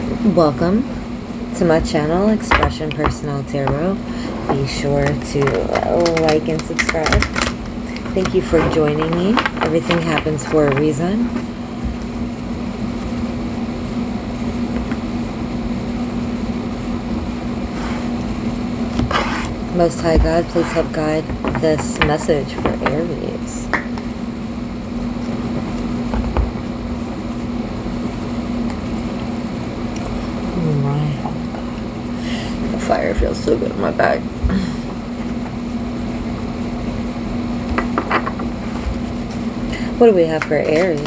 Welcome to my channel, Expression Personnelle Tarot. Be sure to like and subscribe. Thank you for joining me. Everything happens for a reason. Most High God, please help guide this message for Aries. Fire feels so good in my back. What do we have for Aries?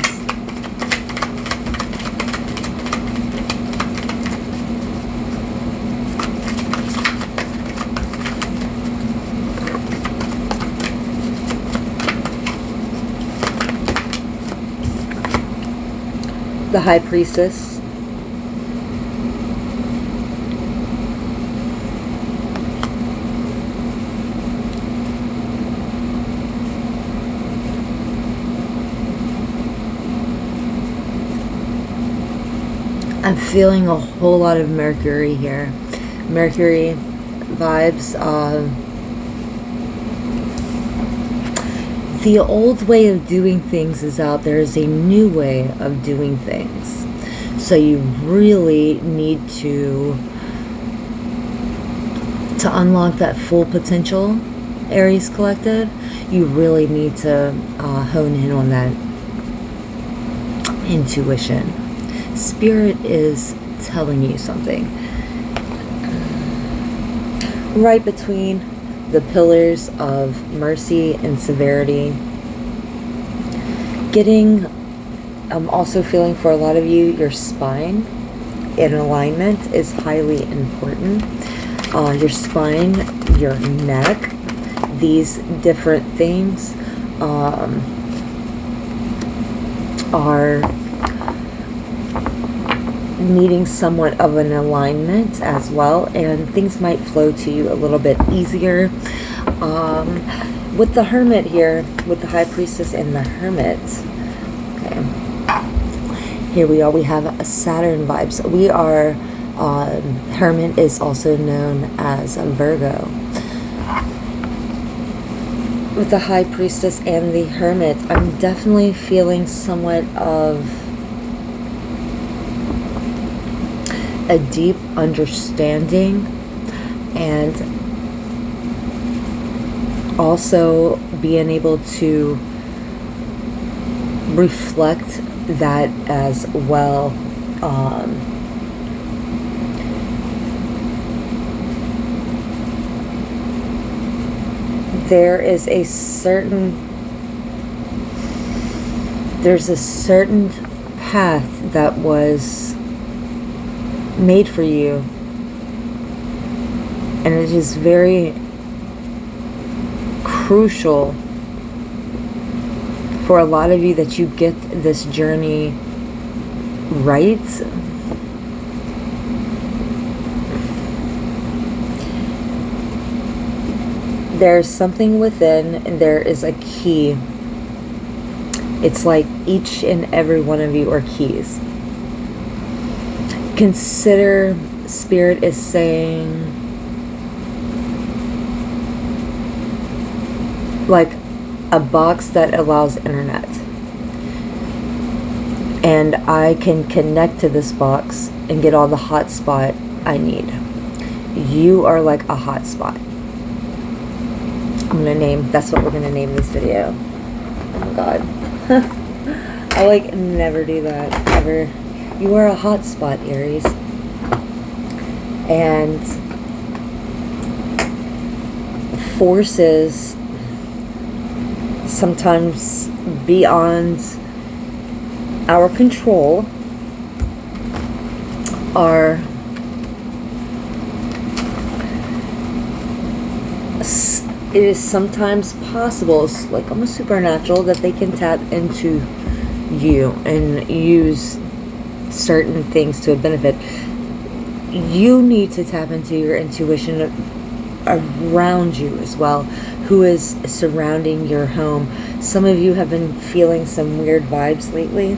The High Priestess. I'm feeling a whole lot of Mercury here. Mercury vibes. The old way of doing things is out. There is a new way of doing things. So you really need to unlock that full potential, Aries Collective. You really need to hone in on that intuition. Spirit is telling you something. Right between the pillars of mercy and severity. I'm also feeling for a lot of you, your spine in alignment is highly important. Your spine, your neck, these different things are needing somewhat of an alignment as well, and things might flow to you a little bit easier. With the Hermit here, with the High Priestess and the Hermit, okay, here we are. We have a Saturn vibes. We are Hermit is also known as a Virgo. With the High Priestess and the Hermit, I'm definitely feeling somewhat of a deep understanding, and also being able to reflect that as well. There's a certain path that was made for you, and it is very crucial for a lot of you that you get this journey right. There's something within, and there is a key. It's like each and every one of you are keys. Consider, Spirit is saying, like a box that allows internet. And I can connect to this box and get all the hotspot I need. You are like a hotspot. That's what we're going to name this video. Oh my God. I never do that, ever. You are a hotspot, Aries. And forces sometimes beyond our control are it is sometimes possible, like almost supernatural, that they can tap into you and use certain things to a benefit. You need to tap into your intuition around you as well, who is surrounding your home. Some of you have been feeling some weird vibes lately.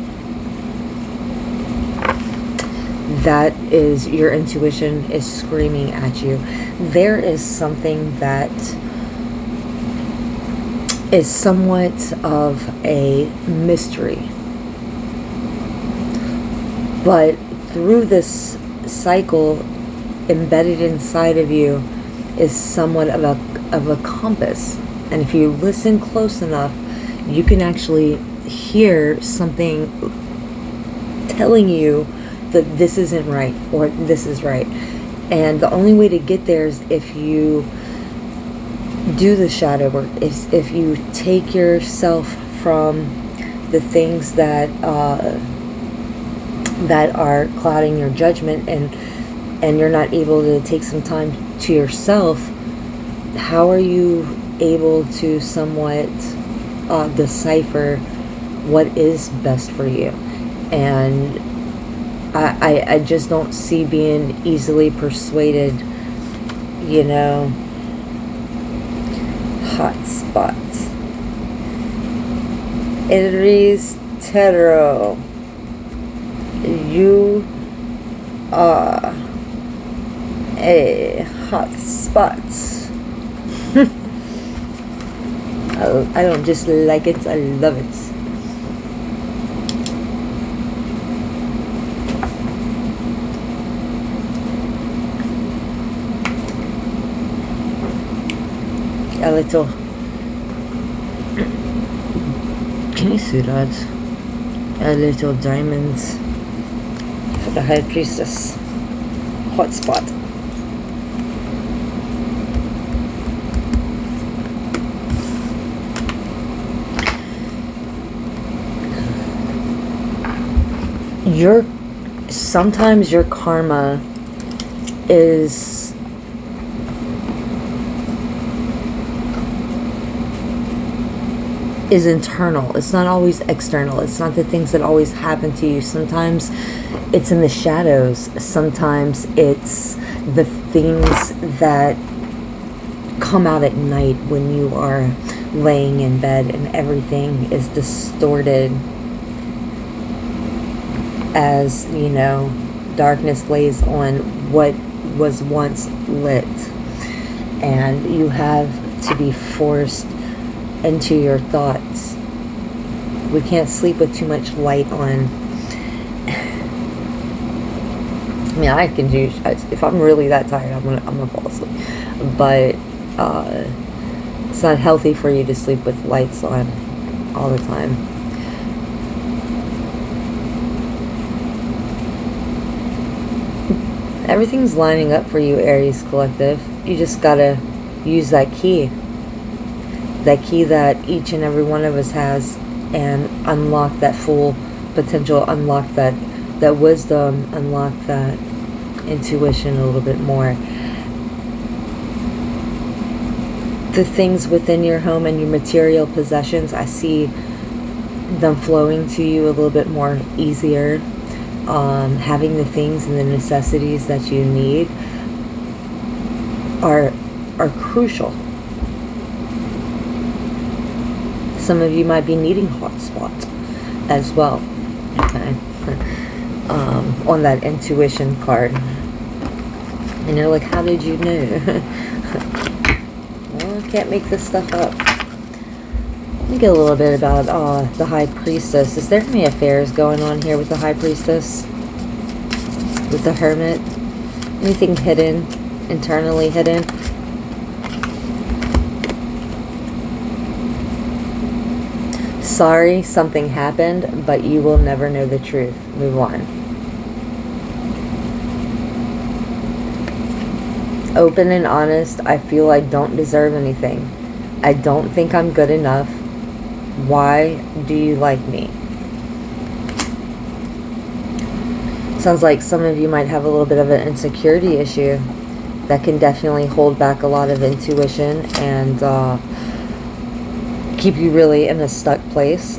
that is, your intuition is screaming at you. There is something that is somewhat of a mystery. But through this cycle, embedded inside of you is somewhat of a compass. And if you listen close enough, you can actually hear something telling you that this isn't right or this is right. And the only way to get there is if you do the shadow work, is if you take yourself from the things that are clouding your judgment, and you're not able to take some time to yourself. How are you able to somewhat decipher what is best for you? And I just don't see being easily persuaded, you know. Hotspot. Aries Tarot. You are a hotspot. I don't just like it, I love it. A little, can you see that? A little diamonds for the High Priestess. Hotspot. Sometimes your karma is internal. It's not always external. It's not the things that always happen to you. Sometimes it's in the shadows. Sometimes it's the things that come out at night when you are laying in bed and everything is distorted, as, you know, darkness lays on what was once lit, and you have to be forced into your thoughts. We can't sleep with too much light on. I mean, I can do, if I'm really that tired, I'm gonna fall asleep, but it's not healthy for you to sleep with lights on all the time. Everything's lining up for you, Aries Collective. You just gotta use that key that each and every one of us has, and unlock that full potential, unlock that wisdom, unlock that intuition a little bit more. The things within your home and your material possessions, I see them flowing to you a little bit more easier. Having the things and the necessities that you need are crucial. Some of you might be needing Hotspot as well, okay? On that intuition card. And you're like, how did you know? Well, I can't make this stuff up. Let me get a little bit about the High Priestess. Is there any affairs going on here with the High Priestess? With the Hermit? Anything hidden? Internally hidden? Sorry, something happened, but you will never know the truth. Move on. Open and honest. I feel I don't deserve anything. I don't think I'm good enough. Why do you like me? Sounds like some of you might have a little bit of an insecurity issue that can definitely hold back a lot of intuition and keep you really in a stuck place.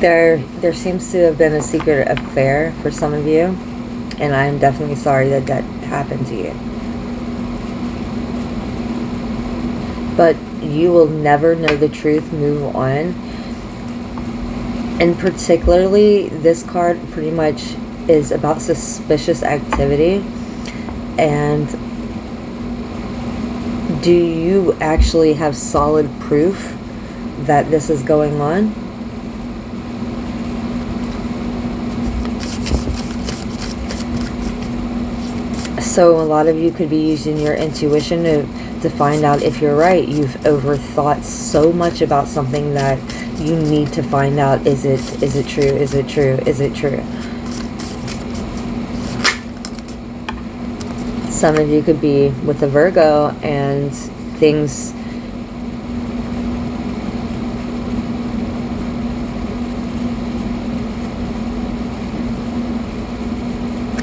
There seems to have been a secret affair for some of you, and I'm definitely sorry that that happened to you. But you will never know the truth. Move on. And particularly, this card pretty much is about suspicious activity. And do you actually have solid proof that this is going on? So a lot of you could be using your intuition to find out if you're right. You've overthought so much about something that you need to find out, is it true? Is it true? Is it true? Some of you could be with a Virgo and things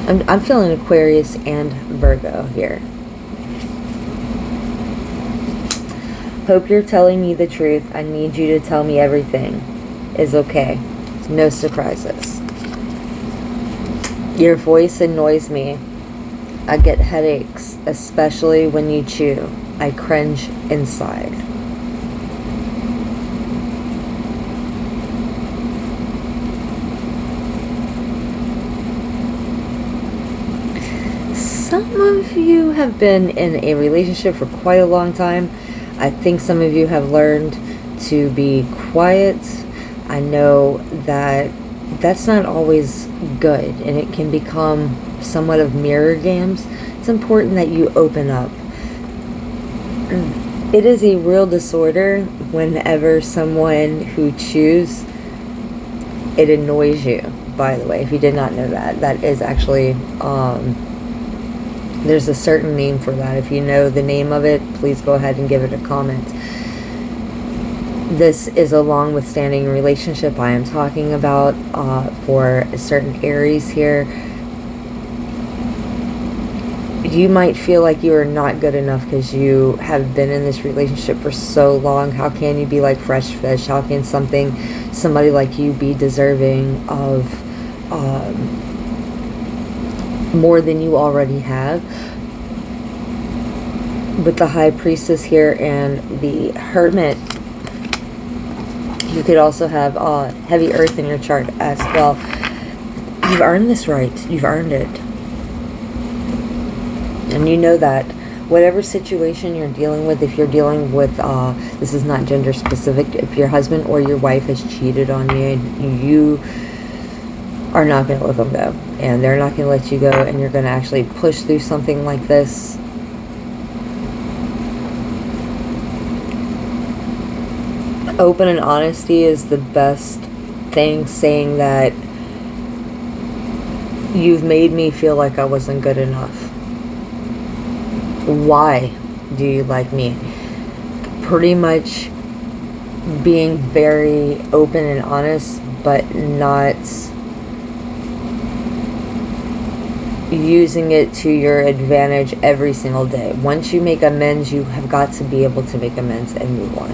I'm feeling Aquarius and Virgo here. Hope you're telling me the truth. I need you to tell me everything is okay. No surprises. Your voice annoys me. I get headaches, especially when you chew. I cringe inside. Some of you have been in a relationship for quite a long time. I think some of you have learned to be quiet. I know that that's not always good, and it can become somewhat of mirror games. It's important that you open up. It is a real disorder whenever someone who chews, it annoys you, by the way, if you did not know that. That is actually, there's a certain name for that. If you know the name of it, please go ahead and give it a comment. This is a long withstanding relationship I am talking about for a certain Aries here. You might feel like you are not good enough because you have been in this relationship for so long. How can you be like fresh fish? How can somebody like you be deserving of more than you already have? With the High Priestess here and the Hermit, you could also have heavy earth in your chart as well. You've earned this right. You've earned it. And you know that whatever situation you're dealing with, if you're dealing with, this is not gender specific, if your husband or your wife has cheated on you, you are not going to let them go. And they're not going to let you go, and you're going to actually push through something like this. Open and honesty is the best thing, saying that you've made me feel like I wasn't good enough. Why do you like me? Pretty much being very open and honest, but not using it to your advantage every single day. Once you make amends, you have got to be able to make amends and move on.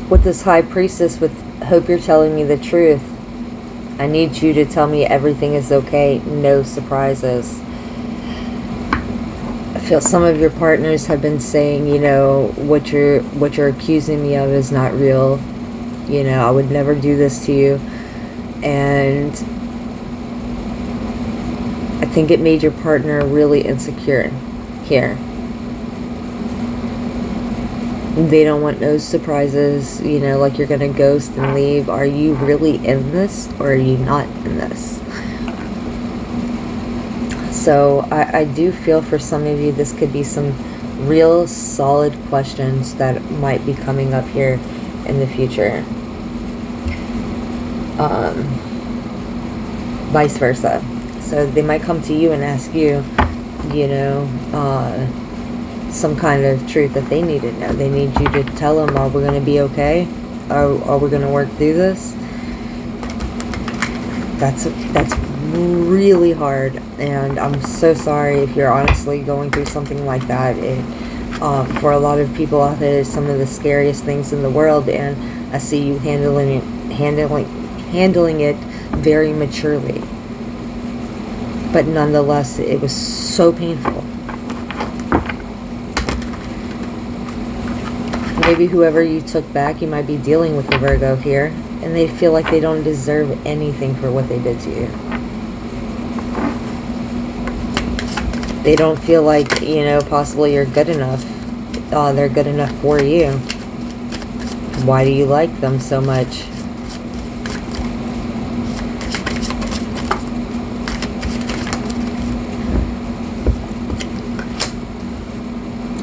With this High Priestess, with hope you're telling me the truth. I need you to tell me everything is okay. No surprises. I feel some of your partners have been saying, you know, what you're accusing me of is not real. You know, I would never do this to you. And I think it made your partner really insecure here. They don't want no surprises, you know, like you're going to ghost and leave. Are you really in this, or are you not in this? So I do feel for some of you this could be some real solid questions that might be coming up here in the future. Vice versa. So they might come to you and ask you, you know, some kind of truth that they need to know. They need you to tell them, are we going to be okay? Are we going to work through this? That's really hard, and I'm so sorry if you're honestly going through something like that. For a lot of people out there, it's some of the scariest things in the world, and I see you handling it very maturely. But nonetheless, it was so painful. Maybe whoever you took back, you might be dealing with the Virgo here, and they feel like they don't deserve anything for what they did to you. They don't feel like, you know, possibly you're good enough. They're good enough for you. Why do you like them so much?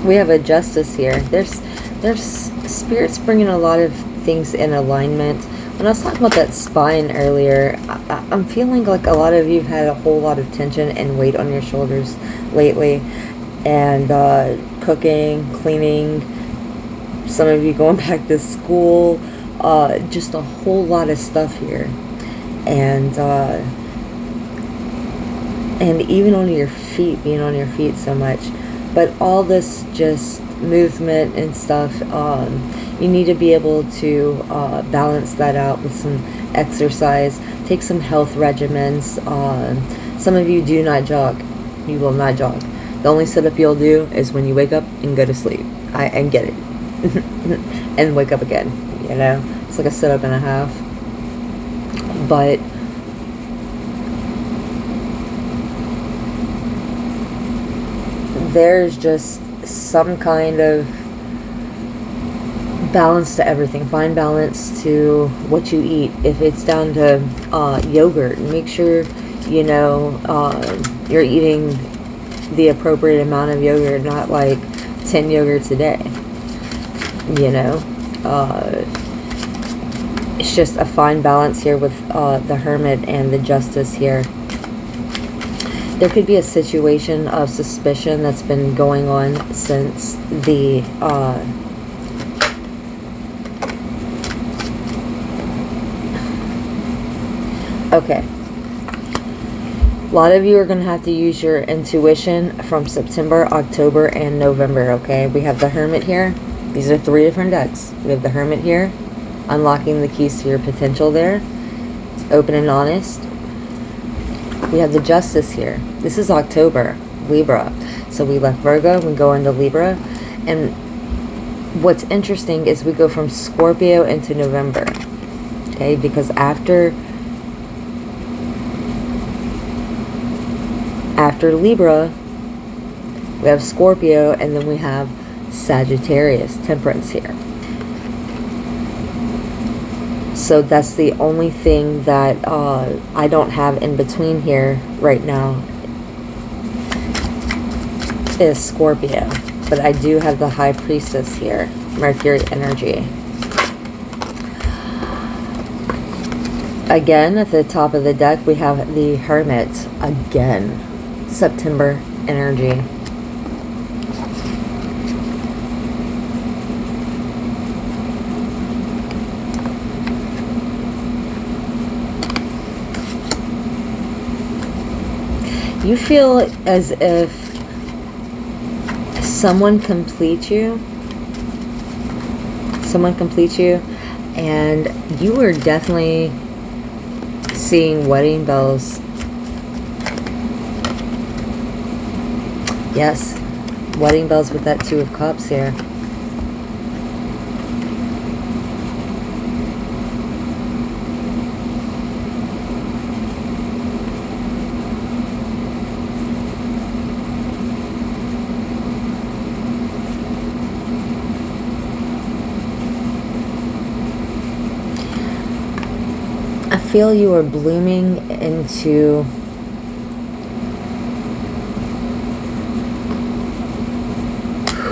We have a Justice here. There's Spirit's bringing a lot of things in alignment. When I was talking about that spine earlier, I'm feeling like a lot of you have had a whole lot of tension and weight on your shoulders lately. And cooking, cleaning, some of you going back to school, just a whole lot of stuff here. And even on your feet, being on your feet so much. But all this just movement and stuff, you need to be able to balance that out with some exercise. Take some health regimens. Some of you do not jog. You will not jog. The only sit-up you'll do is when you wake up and go to sleep. And get it. And wake up again. You know? It's like a sit-up and a half. But there's just some kind of balance to everything. Find balance to what you eat. If it's down to yogurt, make sure, you know, you're eating the appropriate amount of yogurt, not like 10 yogurts a day. You know, it's just a fine balance here with the Hermit and the Justice here. There could be a situation of suspicion that's been going on since the okay. A lot of you are going to have to use your intuition from September, October, and November, okay? We have the Hermit here. These are 3 different decks. We have the Hermit here, unlocking the keys to your potential there, open and honest. We have the Justice here. This is October, Libra. So we left Virgo, we go into Libra. And what's interesting is we go from Scorpio into November. Okay, because after Libra, we have Scorpio, and then we have Sagittarius, Temperance here. So that's the only thing that I don't have in between here right now is Scorpio. But I do have the High Priestess here, Mercury energy. Again, at the top of the deck, we have the Hermit. Again, September energy. You feel as if someone completes you. And you are definitely seeing wedding bells. Yes, wedding bells with that 2 of Cups here. I feel you are blooming into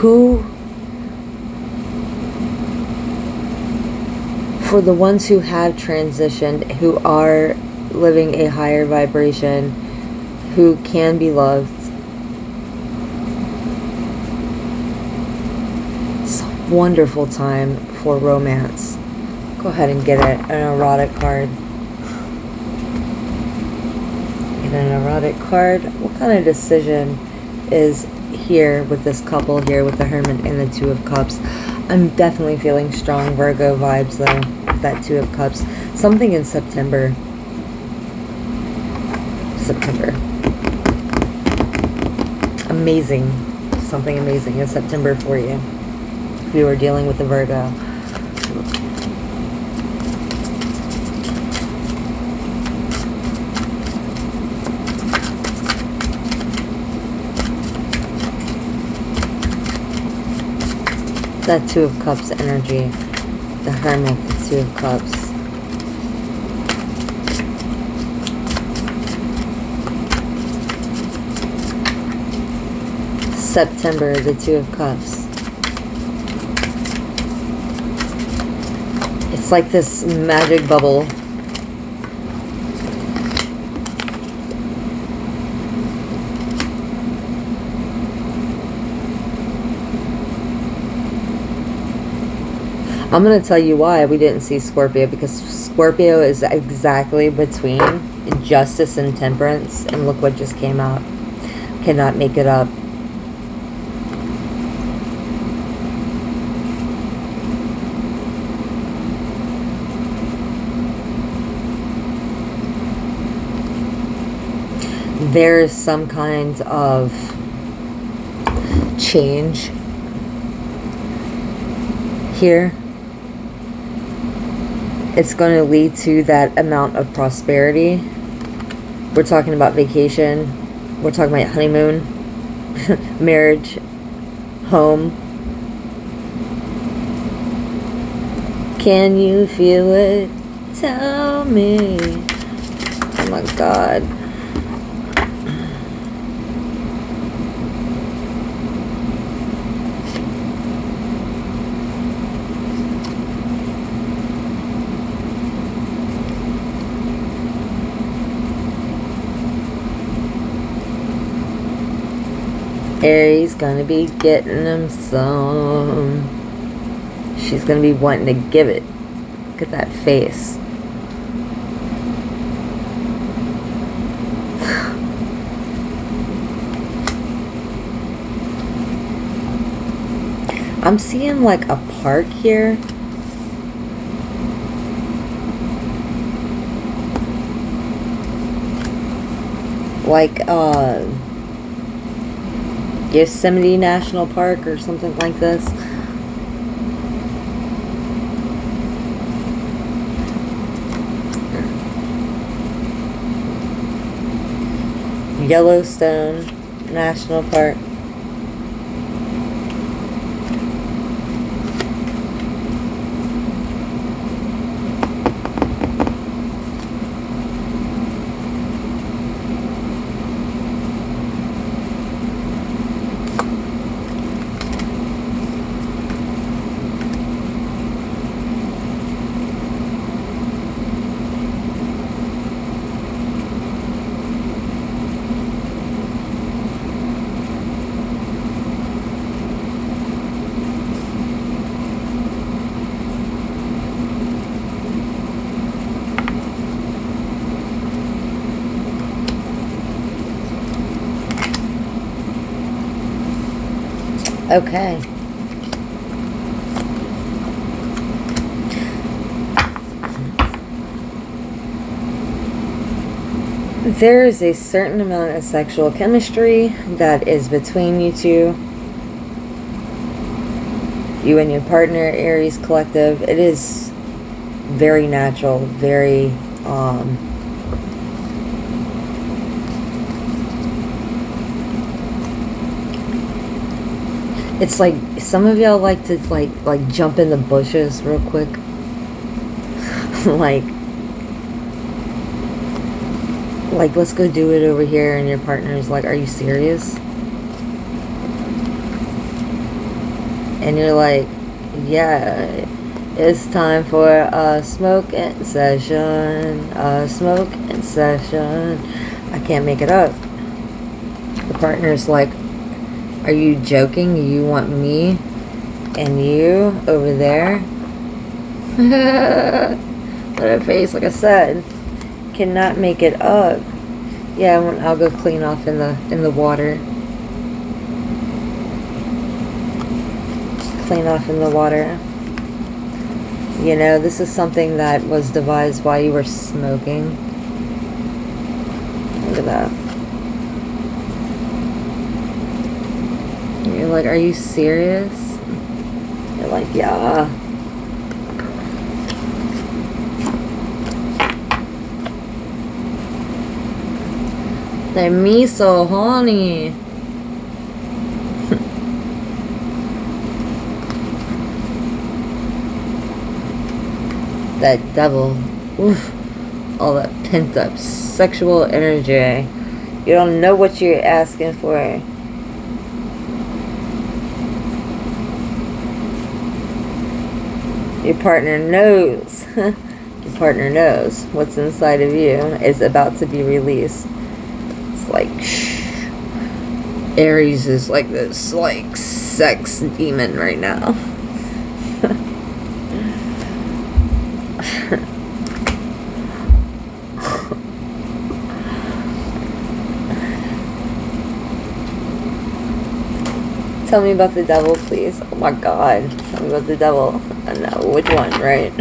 who, for the ones who have transitioned, who are living a higher vibration, who can be loved. It's a wonderful time for romance. Go ahead and get an erotic card. Get an erotic card. What kind of decision is here with this couple here with the Hermit and the 2 of Cups? I'm definitely feeling strong Virgo vibes though with that 2 of Cups. Something in September. Amazing. Something amazing in September for you. if you were dealing with a Virgo. That Two of Cups energy. The Hermit, the Two of Cups. September, the Two of Cups. It's like this magic bubble. I'm going to tell you why we didn't see Scorpio, because Scorpio is exactly between Justice and Temperance, and look what just came out. Cannot make it up. There's some kind of change here. It's going to lead to that amount of prosperity. We're talking about vacation. We're talking about honeymoon, marriage, home. Can you feel it? Tell me. Oh my God. Aries gonna be getting them some. She's gonna be wanting to give it. Look at that face. I'm seeing like a park here. Like Yosemite National Park or something like this. Yellowstone National Park. Okay. There is a certain amount of sexual chemistry that is between you two. You and your partner, Aries collective. It is very natural, very it's like some of y'all like to like jump in the bushes real quick. like let's go do it over here, and your partner's like, are you serious? And you're like, yeah, it's time for a smoking session, a smoking session. I can't make it up. The partner's like, are you joking? You want me and you over there? Look at her face, like I said. Cannot make it up. Yeah, I'll go clean off in the water. Clean off in the water. You know, this is something that was devised while you were smoking. Look at that. You're like, are you serious? You're Yeah. They're me so horny. That devil. Oof. All that pent up sexual energy. You don't know what you're asking for. Your partner knows. Your partner knows what's inside of you is about to be released. It's like, shh. Aries is like this, like, sex demon right now. Tell me about the devil, please. Oh my god. Tell me about the devil. I know which one, right?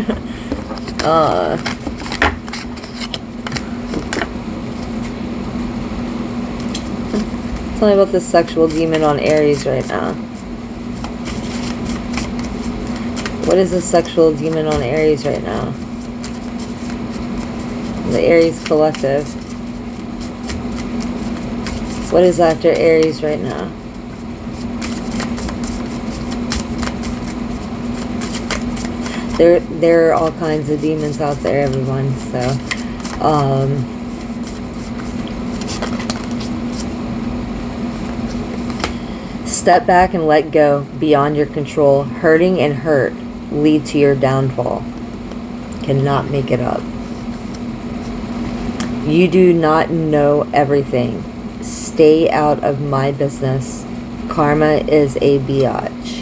Tell me about the sexual demon on Aries right now. What is the sexual demon on Aries right now? The Aries collective. What is after Aries right now? There are all kinds of demons out there, everyone. So, step back and let go beyond your control. Hurting and hurt lead to your downfall. Cannot make it up. You do not know everything. Stay out of my business. Karma is a biatch.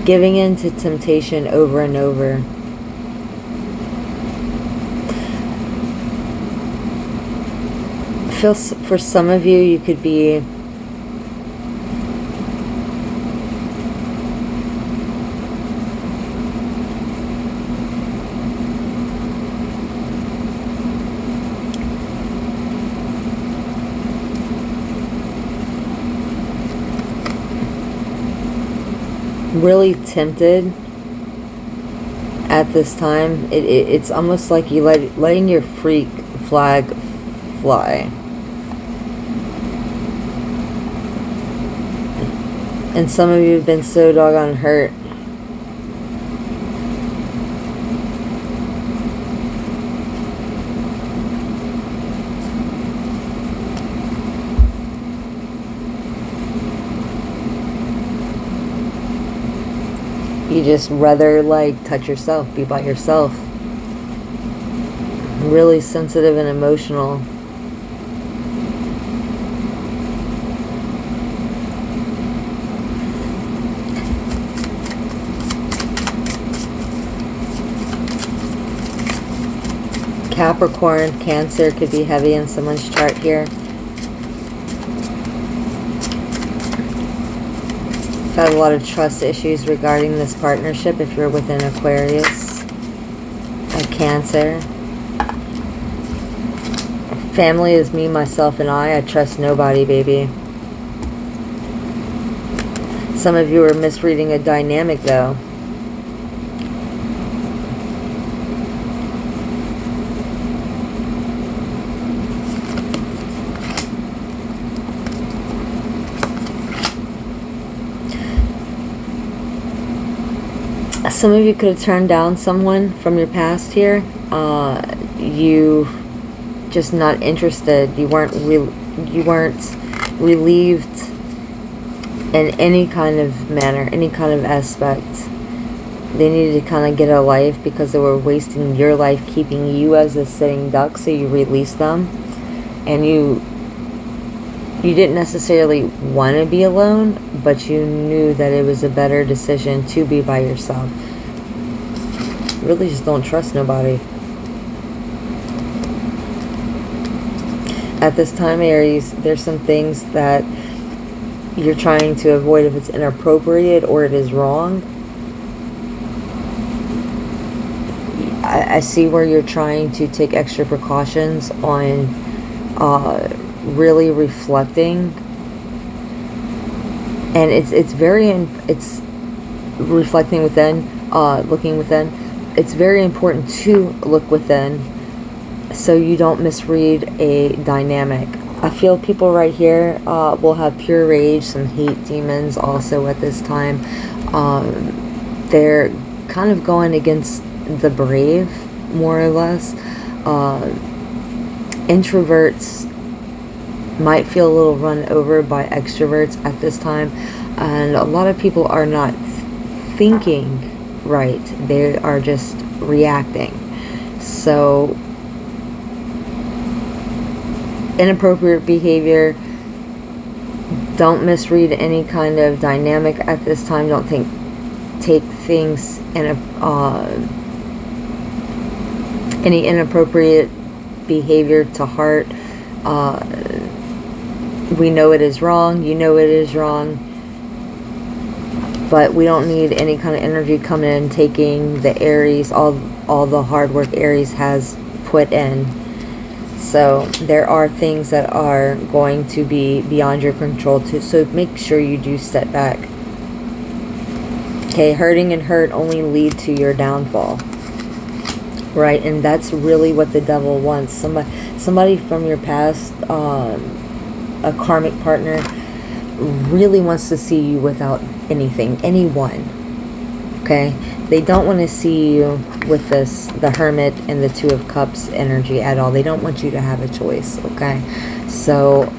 Giving in to temptation over and over. I feel for some of you, you could be really tempted at this time. It's almost like you letting your freak flag fly. And some of you have been so doggone hurt. You just rather like touch yourself, be by yourself. Really sensitive and emotional. Capricorn, Cancer could be heavy in someone's chart here. Got a lot of trust issues regarding this partnership if you're within Aquarius or Cancer. Family is me, myself, and I. I trust nobody, baby. Some of you are misreading a dynamic, though. Some of you could have turned down someone from your past here. You just not interested. You weren't relieved in any kind of manner, any kind of aspect. They needed to kind of get a life because they were wasting your life keeping you as a sitting duck, so you released them. And you didn't necessarily want to be alone, but you knew that it was a better decision to be by yourself. Really just don't trust nobody. At this time, Aries, there's some things that you're trying to avoid if it's inappropriate or it is wrong. I see where you're trying to take extra precautions on really reflecting. And it's reflecting within, looking within. It's very important to look within so you don't misread a dynamic. I feel people right here will have pure rage, some hate demons also at this time. They're kind of going against the brave, more or less. Introverts might feel a little run over by extroverts at this time, and a lot of people are not thinking right. They are just reacting. So inappropriate behavior. Don't misread any kind of dynamic at this time. Don't take things in any inappropriate behavior to heart. We know it is wrong. You know it is wrong. But we don't need any kind of energy coming in, taking the Aries, all the hard work Aries has put in. So there are things that are going to be beyond your control too. So make sure you do step back. Okay, hurting and hurt only lead to your downfall. Right, and that's really what the devil wants. Somebody from your past, a karmic partner, really wants to see you without anything, anyone. Okay, they don't want to see you with the Hermit and the Two of Cups energy at all. They don't want you to have a choice. Okay, so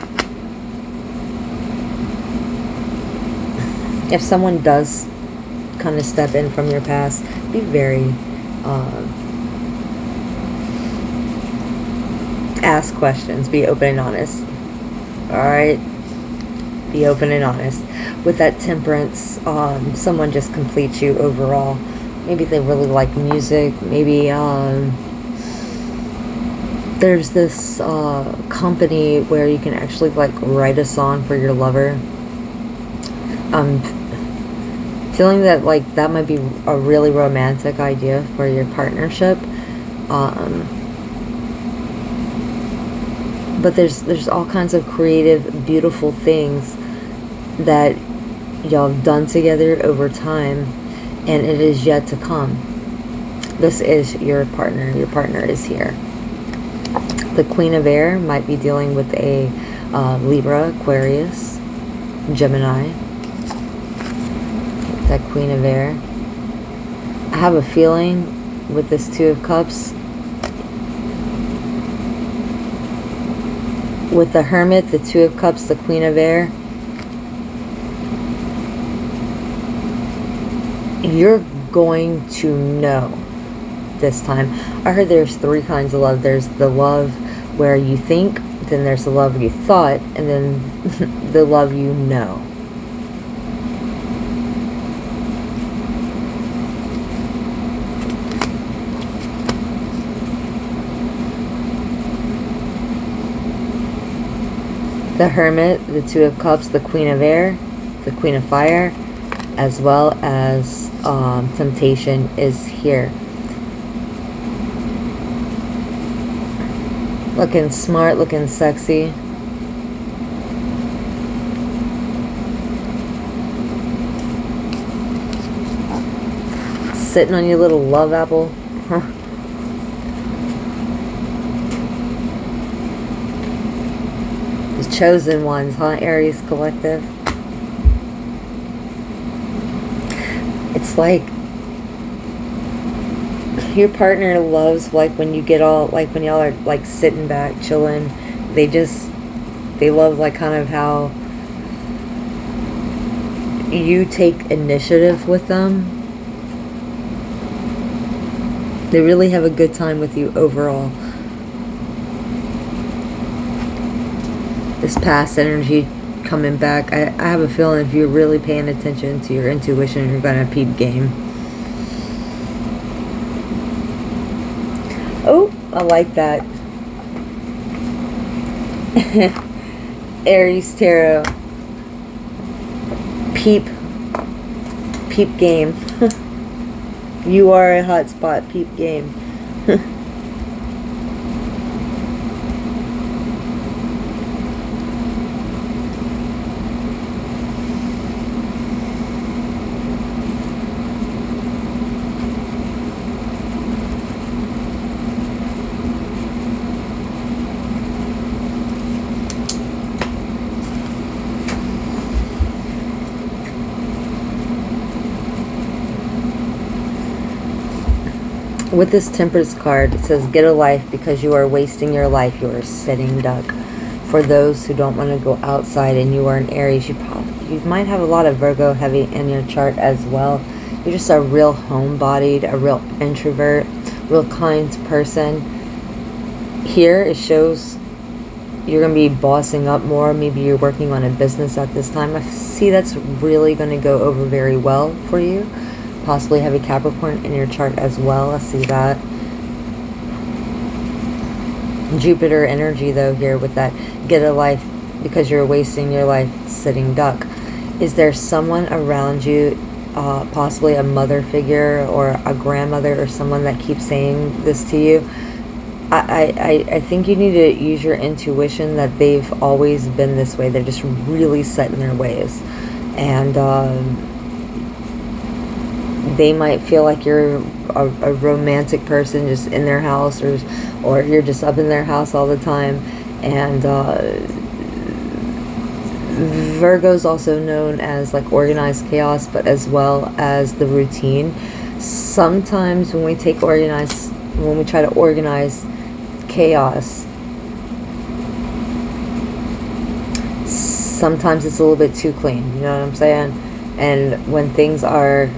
if someone does kind of step in from your past, be very ask questions, be open and honest. Alright, be open and honest. With that Temperance, someone just completes you overall. Maybe they really like music. Maybe there's this company where you can actually like write a song for your lover. I'm feeling that like that might be a really romantic idea for your partnership. But there's all kinds of creative, beautiful things that y'all have done together over time, and it is yet to come. This is your partner. Your partner is here. The Queen of Air might be dealing with a Libra, Aquarius, Gemini. That Queen of Air. I have a feeling with this Two of Cups, with the Hermit, the Two of Cups, the Queen of Air, you're going to know this time. I heard there's three kinds of love. There's the love where you think, then there's the love you thought, and then the love you know. The Hermit, the Two of Cups, the Queen of Air, the Queen of Fire, as well as Temptation is here. Looking smart, looking sexy. Sitting on your little love apple. Huh. Chosen ones, huh, Aries collective? It's like your partner loves like when you get all like when y'all are like sitting back chilling. They love like kind of how you take initiative with them. They really have a good time with you overall. This past energy coming back. I have a feeling if you're really paying attention to your intuition, you're going to peep game. Oh, I like that. Aries Tarot. Peep game. You are a hotspot. Peep game. With this Temperance card, it says, get a life because you are wasting your life. You are sitting duck. For those who don't want to go outside and you are an Aries, you might have a lot of Virgo heavy in your chart as well. You're just a real homebodied, a real introvert, real kind person. Here it shows you're going to be bossing up more. Maybe you're working on a business at this time. I see that's really going to go over very well for you. Possibly have a Capricorn in your chart as well. I see that. Jupiter energy though here with that get a life because you're wasting your life sitting duck. Is there someone around you, possibly a mother figure or a grandmother or someone that keeps saying this to you? I think you need to use your intuition that they've always been this way. They're just really set in their ways. And they might feel like you're a romantic person just in their house, or you're just up in their house all the time. And Virgo's also known as like organized chaos, but as well as the routine. Sometimes when we try to organize chaos, sometimes it's a little bit too clean, you know what I'm saying? And when things are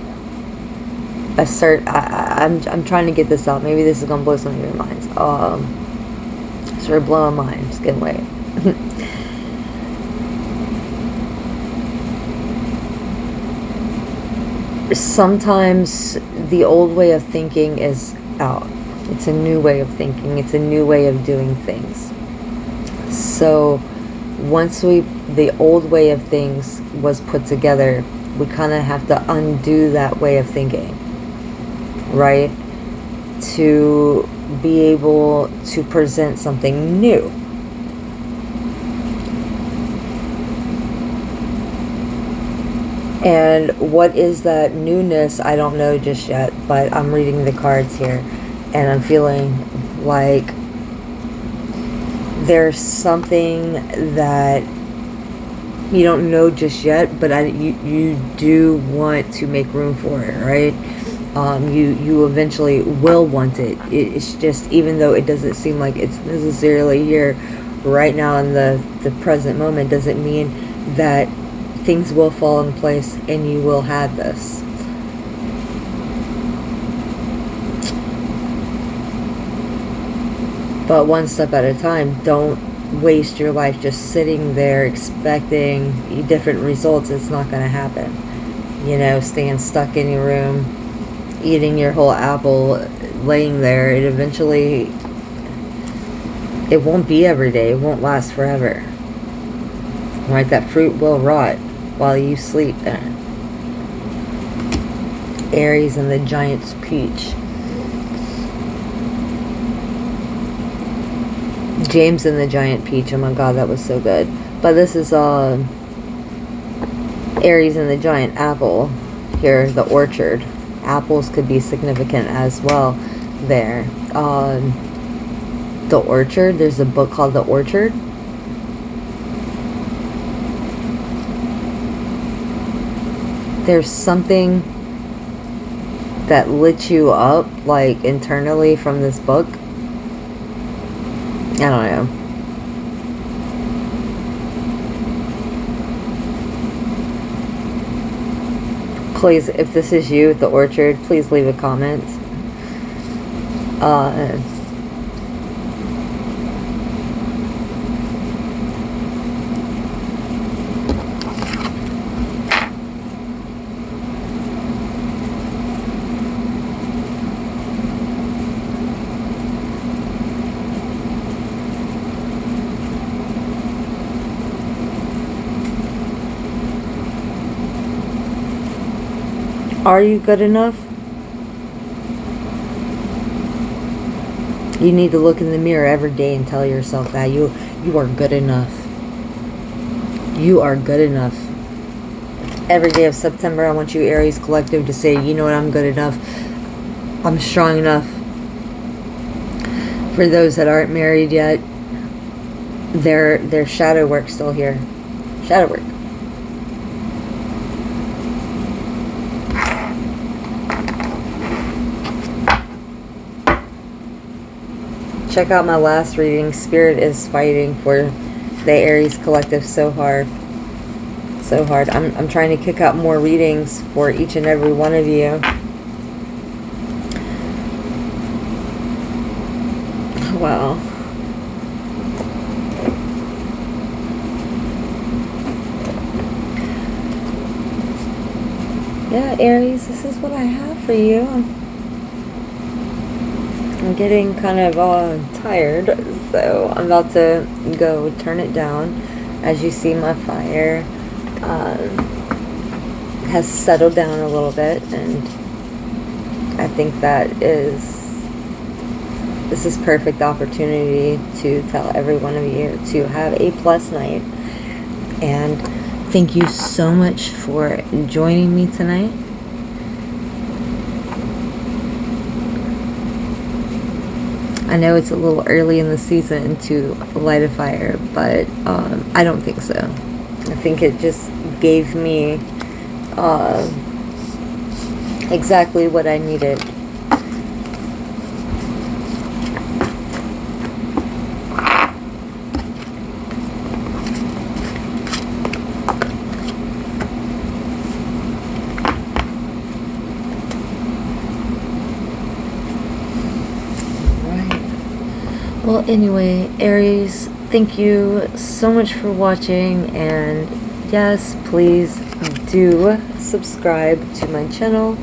I'm trying to get this out. Maybe this is gonna blow some of your minds. Sort of blowing mine. Just getting late. Sometimes the old way of thinking is out. It's a new way of thinking. It's a new way of doing things. So once the old way of things was put together, we kind of have to undo that way of thinking, right? To be able to present something new. And what is that newness? I don't know just yet, but I'm reading the cards here and I'm feeling like there's something that you don't know just yet, but you do want to make room for it, right? You eventually will want it. It's just, even though it doesn't seem like it's necessarily here right now in the present moment, doesn't mean that things will fall in place and you will have this. But one step at a time. Don't waste your life just sitting there expecting different results. It's not going to happen. You know, staying stuck in your room, eating your whole apple, laying there, it won't be every day. It won't last forever. Right? That fruit will rot while you sleep. Aries and the Giant's Peach. James and the Giant Peach. Oh my god, that was so good. But this is Aries and the Giant Apple. Here, the orchard. Apples could be significant as well there. The Orchard. There's a book called The Orchard. There's something that lit you up, like, internally from this book. I don't know. Please, if this is you at The Orchard, please leave a comment. Are you good enough? You need to look in the mirror every day and tell yourself that you are good enough. You are good enough. Every day of September, I want you, Aries Collective, to say, you know what, I'm good enough. I'm strong enough. For those that aren't married yet, their shadow work still here. Shadow work. Check out my last reading. Spirit is fighting for the Aries Collective so hard. So hard. I'm trying to kick out more readings for each and every one of you. Wow. Yeah, Aries, this is what I have for you. I'm getting kind of tired, so I'm about to go turn it down. As you see, my fire has settled down a little bit, and I think this is perfect opportunity to tell every one of you to have a plus night. And thank you so much for joining me tonight. I know it's a little early in the season to light a fire, but I don't think so. I think it just gave me exactly what I needed. Well, anyway, Aries, thank you so much for watching, and yes, please do subscribe to my channel.